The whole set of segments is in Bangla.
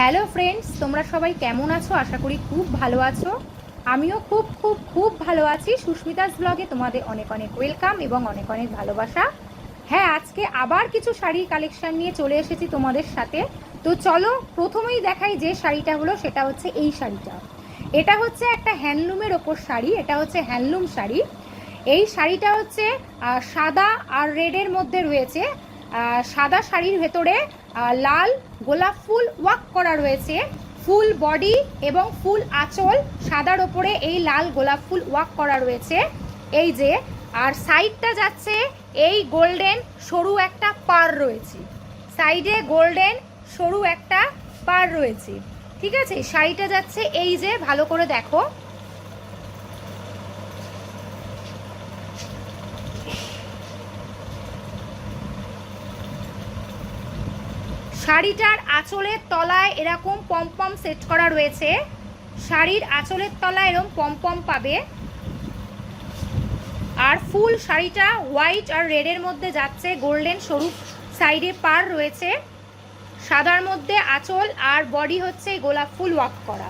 হ্যালো ফ্রেন্ডস, তোমরা সবাই কেমন আছো? আশা করি খুব ভালো আছো। আমিও খুব খুব খুব ভালো আছি। সুস্মিতাস ব্লগে তোমাদের অনেক অনেক ওয়েলকাম এবং অনেক অনেক ভালোবাসা। হ্যাঁ, আজকে আবার কিছু শাড়ির কালেকশন নিয়ে চলে এসেছি তোমাদের সাথে। তো চলো প্রথমেই দেখাই যে শাড়িটা হলো, সেটা হচ্ছে এই শাড়িটা। এটা হচ্ছে একটা হ্যান্ডলুমের ওপর শাড়ি, এটা হচ্ছে হ্যান্ডলুম শাড়ি। এই শাড়িটা হচ্ছে সাদা আর রেডের মধ্যে রয়েছে। সাদা শাড়ির ভেতরে লাল গোলাপ ফুল ওয়ার্ক করা রয়েছে। ফুল বডি এবং ফুল আঁচল সাদার ওপরে এই লাল গোলাপ ফুল ওয়ার্ক করা রয়েছে। এই যে, আর সাইডটা যাচ্ছে এই গোল্ডেন সরু একটা পার রয়েছে, সাইডে গোল্ডেন সরু একটা পার রয়েছে। ঠিক আছে, শাড়িটা যাচ্ছে এই যে, ভালো করে দেখো। শাড়িটার আঁচলের তলায় এরকম পমপম সেট করা রয়েছে। শাড়ির আঁচলের তলায় এরকম পমপম পাবে। আর ফুল শাড়িটা হোয়াইট আর রেডের মধ্যে যাচ্ছে, গোল্ডেন সরু সাইডে পার রয়েছে, সাদার মধ্যে আঁচল, আর বডি হচ্ছে গোলাপ ফুল ওয়ার্ক করা।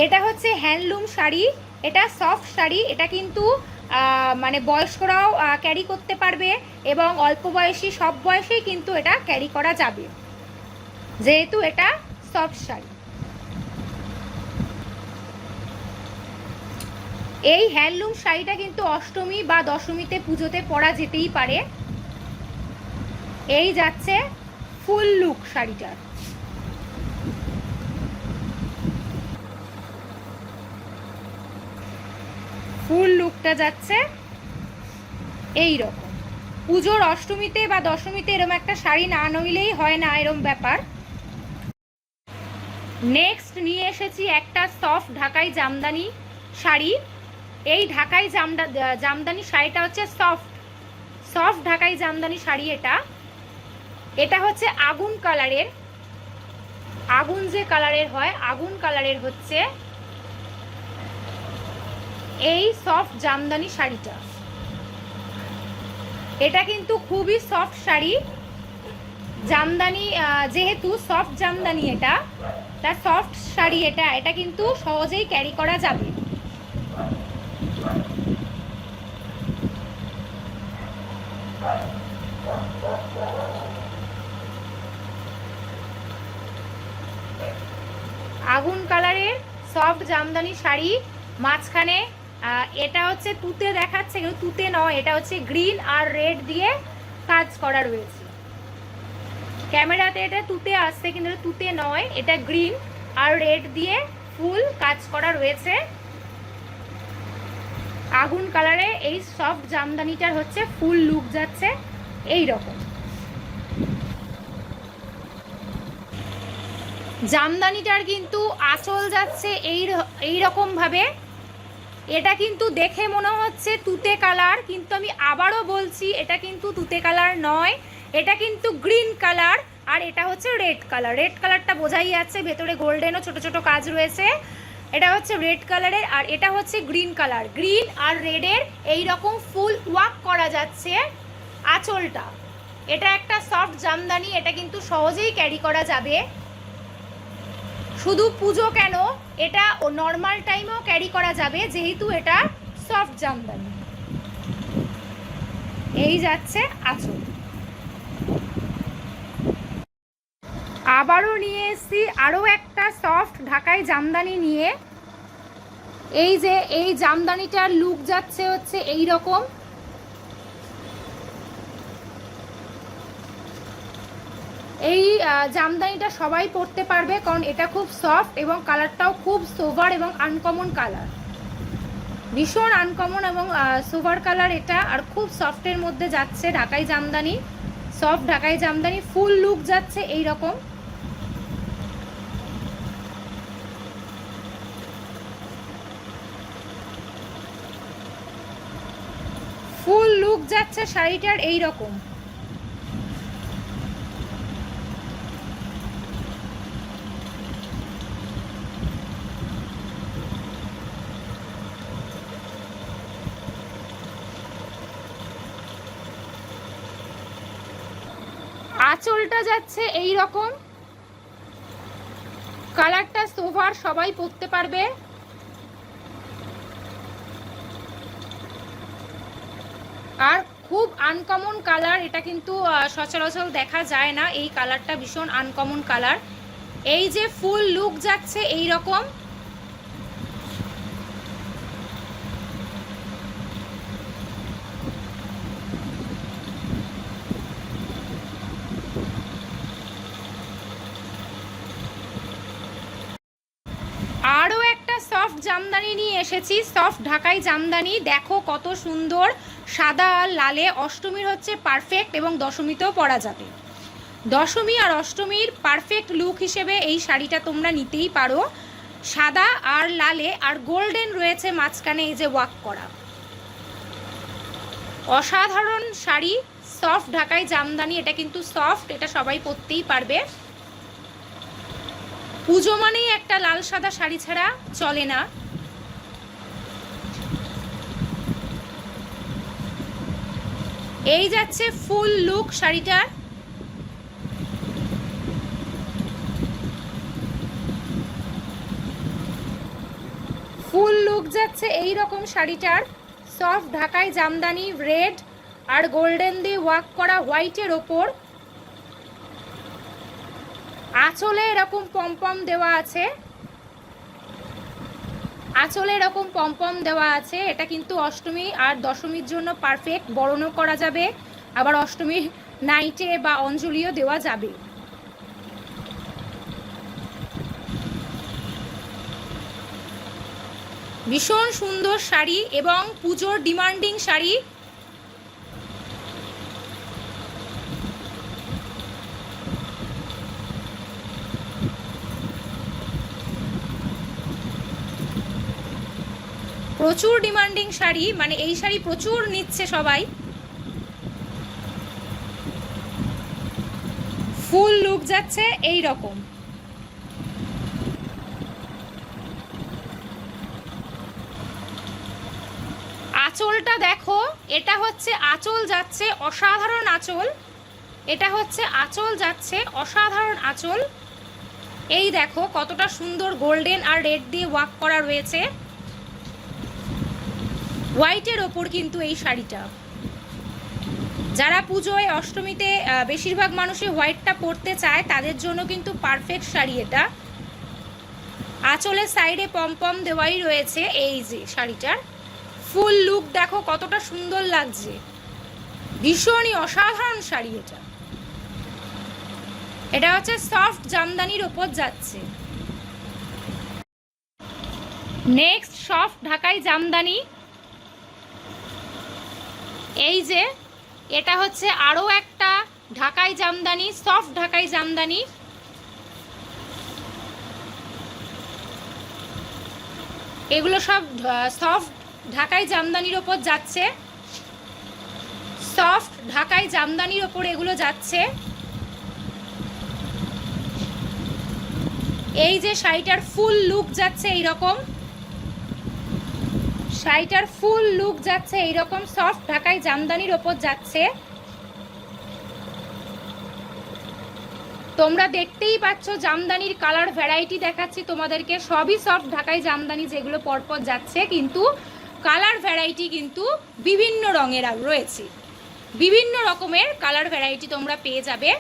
এটা হচ্ছে হ্যান্ডলুম শাড়ি, এটা সফট শাড়ি। এটা কিন্তু মানে বয়স্করাও ক্যারি করতে পারবে এবং অল্প বয়সী সব বয়সেই কিন্তু এটা ক্যারি করা যাবে, যেহেতু এটা সফট শাড়ি। এই হ্যান্ডলুম শাড়িটা কিন্তু অষ্টমী বা দশমীতে পুজোতে পরা যেতেই পারে। এই যাচ্ছে ফুল লুক শাড়িটার। ফুল লুকটা যাচ্ছে এই রকম। পুজোর অষ্টমীতে বা দশমীতে এরকম একটা শাড়ি না নইলেই হয় না, এরকম ব্যাপার। নেক্সট নিয়ে এসেছি একটা সফট ঢাকাই জামদানি শাড়ি। এই ঢাকাই জামদানি শাড়িটা হচ্ছে সফট ঢাকাই জামদানি শাড়ি। এটা হচ্ছে আগুন কালারের, আগুন যে কালারের হয়, আগুন কালারের হচ্ছে এই সফট জামদানি শাড়িটা। এটা কিন্তু খুবই সফট শাড়ি। জামদানি যেহেতু সফট জামদানি, এটা তার সফট শাড়ি। এটা কিন্তু সহজেই ক্যারি করা যাবে। আগুন কালারের সফট জামদানি শাড়ি, মাঝখানে এটা হচ্ছে তুতে দেখাচ্ছে, কিন্তু তুতে নয়, এটা হচ্ছে গ্রিন আর রেড দিয়ে কাজ করা রয়েছে। ক্যামেরাতে এটা তুতে আসছে, কিন্তু তুতে নয়, এটা গ্রিন আর রেড দিয়ে ফুল কাজ করা রয়েছে। আগুন কালারে এই সফট জামদানিটার হচ্ছে ফুল লুক যাচ্ছে এই রকম। জামদানিটার কিন্তু আঁচল যাচ্ছে এই রকম ভাবে। এটা কিন্তু দেখে মনে হচ্ছে তুতে কালার, কিন্তু আমি আবারও বলছি এটা কিন্তু তুতে কালার নয়, এটা কিন্তু গ্রিন কালার। আর এটা হচ্ছে রেড কালার। রেড কালারটা বোঝাই যাচ্ছে, ভেতরে গোল্ডেনও ছোট ছোট কাজ রয়েছে। এটা হচ্ছে রেড কালারের, আর এটা হচ্ছে গ্রিন কালার। গ্রিন আর রেডের এই রকম ফুল ওয়ার্ক করা যাচ্ছে আঁচলটা। এটা একটা সফট জামদানি, এটা কিন্তু সহজেই ক্যারি করা যাবে। শুধু পুজো কেন, এটা নর্মাল টাইমেও ক্যারি করা যাবে, যেহেতু এটা সফট জামদানি। এই যাচ্ছে আঁচল। আবারও নিয়ে এসেছি আরও একটা সফট ঢাকাই জামদানি নিয়ে। এই যে এই জামদানিটার লুক যাচ্ছে হচ্ছে এই রকম। এই জামদানিটা সবাই পরতে পারবে, কারণ এটা খুব সফট এবং কালারটাও খুব সোভার এবং আনকমন কালার, ভীষণ আনকমন এবং সোভার কালার এটা। আর খুব সফটের মধ্যে যাচ্ছে ঢাকাই জামদানি, সফট ঢাকাই জামদানি। ফুল লুক যাচ্ছে এই রকম। ফুল লুক যাচ্ছে শাড়িটার এই রকম। আঁচলটা যাচ্ছে এই রকম। কালারটা সোভার, সবাই পরতে পারবে। আর খুব আনকমন কালার, এটা কিন্তু সচরাচর দেখা যায় না। এই কালারটা ভীষণ আনকমন কালার। এই যে ফুল লুক যাচ্ছে এই রকম, আরও একটা সফট জামদানি নিয়ে এসেছি, সফট ঢাকাই জামদানি। দেখো কত সুন্দর, সাদা আর লালে। অষ্টমীর হচ্ছে পারফেক্ট এবং দশমীতেও পরা যাবে। দশমী আর অষ্টমীর পারফেক্ট লুক হিসেবে এই শাড়িটা তোমরা নিতেই পারো। সাদা আর লালে আর গোল্ডেন রয়েছে মাঝখানে এই যে ওয়ার্ক করা। অসাধারণ শাড়ি, সফট ঢাকাই জামদানি। এটা কিন্তু সফট, এটা সবাই পরতেই পারবে। পুজো মানেই একটা লাল সাদা শাড়ি ছাড়া চলে না। এই যাচ্ছে ফুল লুক শাড়িটার। ফুল লুক যাচ্ছে এই রকম শাড়িটার। সফট ঢাকাই জামদানি, রেড আর গোল্ডেন দিয়ে ওয়ার্ক করা হোয়াইটের ওপর। আঁচলে এরকম পমপম দেওয়া আছে, আঁচলে এরকম পমপম দেওয়া আছে। এটা কিন্তু অষ্টমী আর দশমীর জন্য পারফেক্ট, বরণও করা যাবে, আবার অষ্টমীর নাইটে বা অঞ্জলিও দেওয়া যাবে। ভীষণ সুন্দর শাড়ি এবং পুজোর ডিমান্ডিং শাড়ি। প্রচুর ডিমান্ডিং শাড়ি, মানে এই শাড়ি প্রচুর নিচ্ছে সবাই। ফুল লুক যাচ্ছে এই রকম। আঁচলটা দেখো, এটা হচ্ছে আঁচল যাচ্ছে অসাধারণ আঁচল। এটা হচ্ছে আঁচল যাচ্ছে অসাধারণ আঁচল। এই দেখো কতটা সুন্দর গোল্ডেন আর রেড দিয়ে ওয়ার্ক করা রয়েছে। হোয়াইটের ওপর কিন্তু এই শাড়িটা। যারা পুজোয় অষ্টমীতে বেশিরভাগ মানুষই হোয়াইটটা পরতে চায় তাদের জন্য কিন্তু পারফেক্ট শাড়ি এটা। আঁচলের সাইডে পমপম দেওয়াই রয়েছে। এই যে শাড়িটার ফুল লুক দেখো কতটা সুন্দর লাগছে, ভীষণই অসাধারণ শাড়ি এটা। এটা হচ্ছে সফট জামদানির ওপর যাচ্ছে। নেক্সট সফট ঢাকাই জামদানি। এই যে এটা হচ্ছে আরও একটা ঢাকাই জামদানি, সফট ঢাকাই জামদানি। এগুলো সব সফট ঢাকাই জামদানির ওপর যাচ্ছে, সফট ঢাকাই জামদানির ওপর এগুলো যাচ্ছে। এই যে শাড়িটার ফুল লুক যাচ্ছে এইরকম, শাড়িটার ফুল লুক যাচ্ছে এইরকম, সফট ঢাকাই জামদানির ওপর যাচ্ছে। তোমরা দেখতেই পাচ্ছ জামদানির কালার ভ্যারাইটি দেখাচ্ছি তোমাদেরকে, সবই সফট ঢাকাই জামদানি যেগুলো পরপর যাচ্ছে, কিন্তু কালার ভ্যারাইটি কিন্তু বিভিন্ন রঙের রয়েছে। বিভিন্ন রকমের কালার ভ্যারাইটি তোমরা পেয়ে যাবে।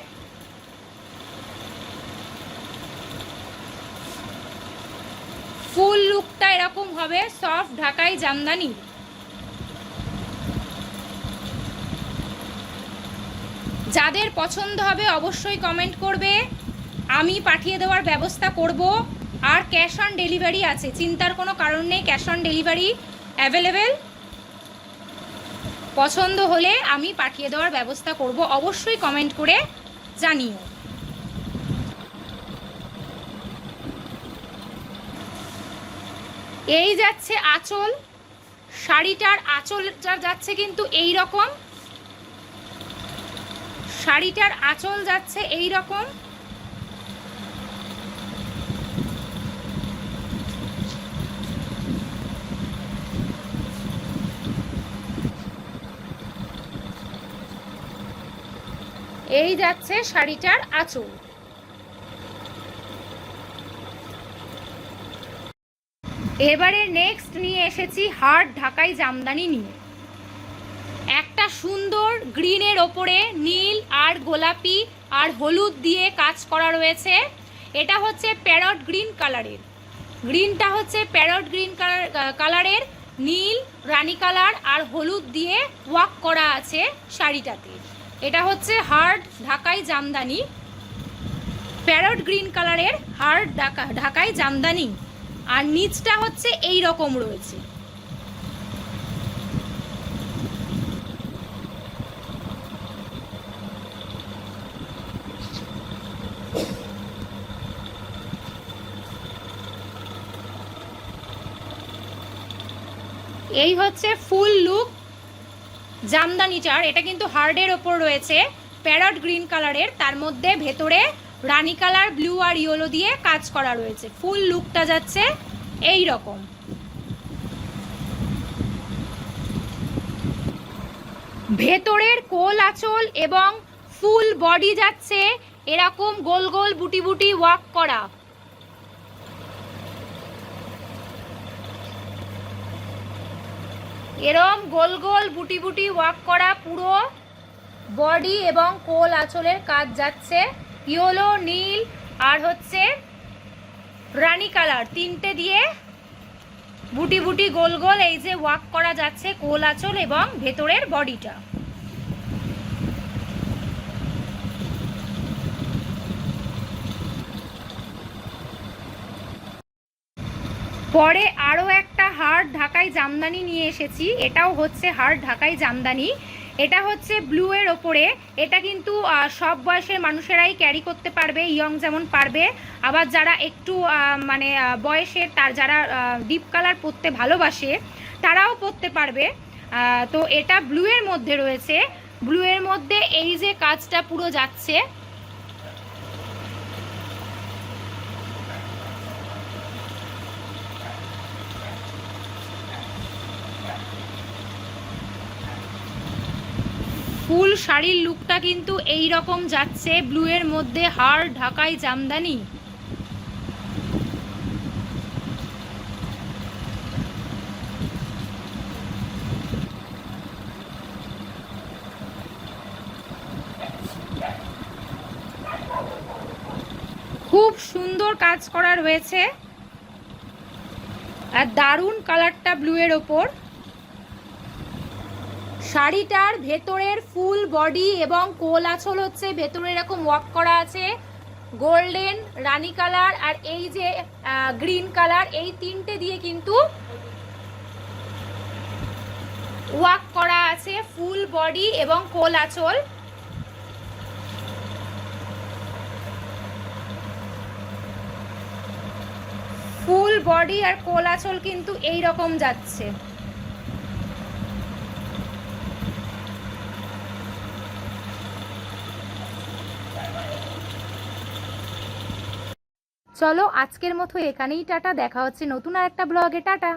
ফুল লুকটা এরকম হবে সফট ঢাকাই জামদানি। যাদের পছন্দ হবে অবশ্যই কমেন্ট করবে, আমি পাঠিয়ে দেওয়ার ব্যবস্থা করব। আর ক্যাশ অন ডেলিভারি আছে, চিন্তার কোনো কারণ নেই, ক্যাশ অন ডেলিভারি অ্যাভেলেবেল। পছন্দ হলে আমি পাঠিয়ে দেওয়ার ব্যবস্থা করব, অবশ্যই কমেন্ট করে জানিও। এই যাচ্ছে আঁচল, শাড়িটার আঁচলটা যাচ্ছে কিন্তু এই রকম, শাড়িটার আঁচল যাচ্ছে এই রকম। এই যাচ্ছে শাড়িটার আঁচল। এবারে নেক্সট নিয়ে এসেছি হার্ড ঢাকাই জামদানি নিয়ে। একটা সুন্দর গ্রিনের ওপরে নীল আর গোলাপি আর হলুদ দিয়ে কাজ করা রয়েছে। এটা হচ্ছে প্যারট গ্রিন কালারের, গ্রিনটা হচ্ছে প্যারট গ্রিন কালারের, নীল রানী কালার আর হলুদ দিয়ে ওয়ার্ক করা আছে শাড়িটাতে। এটা হচ্ছে হার্ড ঢাকাই জামদানি, প্যারট গ্রিন কালারের হার্ড ঢাকাই জামদানি। আর নিচটা হচ্ছে এই রকম রয়েছে। এই হচ্ছে ফুল লুক জামদানিটার। এটা কিন্তু হার্ডের ওপর রয়েছে, প্যারট গ্রিন কালারের, তার মধ্যে ভেতরে রানী কালার, ব্লু আর ইয়েলো দিয়ে কাজ করা রয়েছে। ফুল লুকটা যাচ্ছে এই রকম। ভেতরের কোল আঁচল এবং ফুল বডি যাচ্ছে এরকম গোল গোল বুটি বুটি ওয়ার্ক করা। এরম গোল গোল বুটি বুটি ওয়ার্ক করা পুরো বডি এবং কোল আঁচলের কাজ যাচ্ছে। ইয়েলো, নীল আর হচ্ছে রানী কালার, তিনটে দিয়ে বুটি বুটি গোল গোল এই যে ওয়ার্ক করা যাচ্ছে কোল আঁচল এবং ভেতরের বডিটা। পরে আরও একটা হার্ড ঢাকাই জামদানি নিয়ে এসেছি। এটাও হচ্ছে হার্ড ঢাকাই জামদানি। এটা হচ্ছে ব্লু এর ওপরে। এটা কিন্তু সব বয়সের মানুষেরাই ক্যারি করতে পারবে, ইয়ং যেমন পারবে, আবার যারা একটু মানে বয়সের, তার যারা ডিপ কালার পরতে ভালোবাসে তারাও পরতে পারবে। তো এটা ব্লু এর মধ্যে রয়েছে। ব্লু এর মধ্যে এই যে কাজটা পুরো যাচ্ছে, ফুল শাড়ির লুকটা কিন্তু এই রকম যাচ্ছে ব্লু এর মধ্যে হার্ড ঢাকাই জামদানি। খুব সুন্দর কাজ করা রয়েছে আর দারুণ কালারটা ব্লু এর ওপর। শাড়িটার ভেতরের ফুল বডি এবং কোল আঁচল হচ্ছে ভেতরে এরকম ওয়ার্ক করা আছে, গোল্ডেন, রানী কালার আর এই যে গ্রিন কালার, এই তিনটে দিয়ে কিন্তু ওয়ার্ক করা আছে ফুল বডি এবং কোল আঁচল। ফুল বডি আর কোল আঁচল কিন্তু এই রকম যাচ্ছে। চলো আজকের মতো এখানেই টাটা, দেখা হচ্ছে নতুন আর একটা ব্লগে। টাটা।